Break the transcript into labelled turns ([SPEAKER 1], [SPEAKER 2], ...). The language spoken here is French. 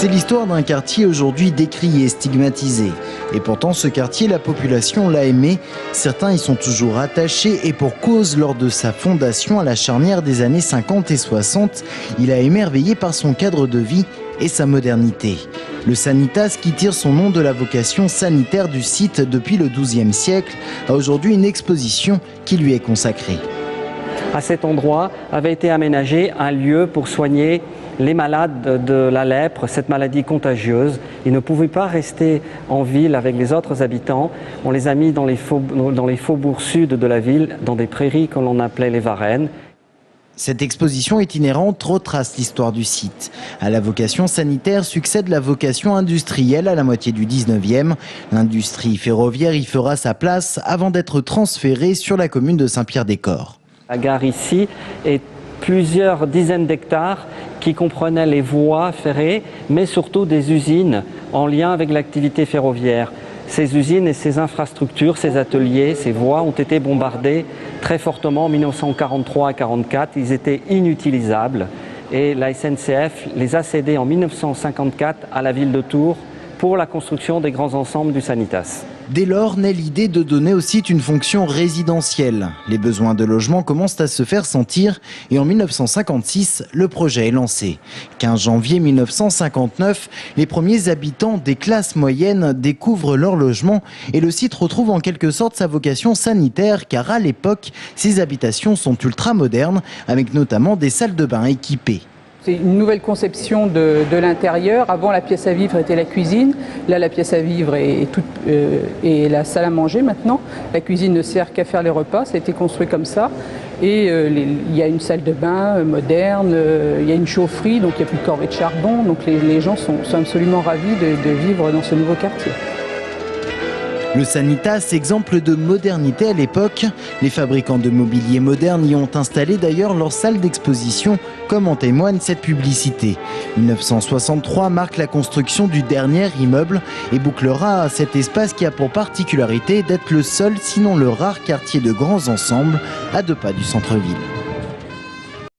[SPEAKER 1] C'est l'histoire d'un quartier aujourd'hui décrié, stigmatisé. Et pourtant, ce quartier, la population l'a aimé. Certains y sont toujours attachés et pour cause, lors de sa fondation à la charnière des années 50 et 60, il a émerveillé par son cadre de vie et sa modernité. Le Sanitas, qui tire son nom de la vocation sanitaire du site depuis le XIIe siècle, a aujourd'hui une exposition qui lui est consacrée.
[SPEAKER 2] À cet endroit avait été aménagé un lieu pour soigner les malades de la lèpre, cette maladie contagieuse. Ils ne pouvaient pas rester en ville avec les autres habitants. On les a mis dans les faubourgs sud de la ville, dans des prairies que l'on appelait les Varennes.
[SPEAKER 1] Cette exposition itinérante retrace l'histoire du site. À la vocation sanitaire succède la vocation industrielle à la moitié du 19e. L'industrie ferroviaire y fera sa place avant d'être transférée sur la commune de Saint-Pierre-des-Corps.
[SPEAKER 2] La gare ici est plusieurs dizaines d'hectares qui comprenaient les voies ferrées, mais surtout des usines en lien avec l'activité ferroviaire. Ces usines et ces infrastructures, ces ateliers, ces voies ont été bombardés très fortement en 1943 à 1944. Ils étaient inutilisables et la SNCF les a cédés en 1954 à la ville de Tours pour la construction des grands ensembles du Sanitas.
[SPEAKER 1] Dès lors naît l'idée de donner au site une fonction résidentielle. Les besoins de logement commencent à se faire sentir et en 1956, le projet est lancé. 15 janvier 1959, les premiers habitants des classes moyennes découvrent leur logement et le site retrouve en quelque sorte sa vocation sanitaire car à l'époque, ces habitations sont ultra modernes avec notamment des salles de bain équipées.
[SPEAKER 3] C'est une nouvelle conception de l'intérieur. Avant, la pièce à vivre était la cuisine. Là, la pièce à vivre est la salle à manger maintenant. La cuisine ne sert qu'à faire les repas. Ça a été construit comme ça. Et il y a une salle de bain moderne, il y a une chaufferie, donc il n'y a plus de corvée de charbon. Donc les gens sont absolument ravis de vivre dans ce nouveau quartier.
[SPEAKER 1] Le Sanitas, exemple de modernité à l'époque. Les fabricants de mobilier moderne y ont installé d'ailleurs leur salle d'exposition, comme en témoigne cette publicité. 1963 marque la construction du dernier immeuble et bouclera cet espace qui a pour particularité d'être le seul, sinon le rare quartier de grands ensembles à 2 pas du centre-ville.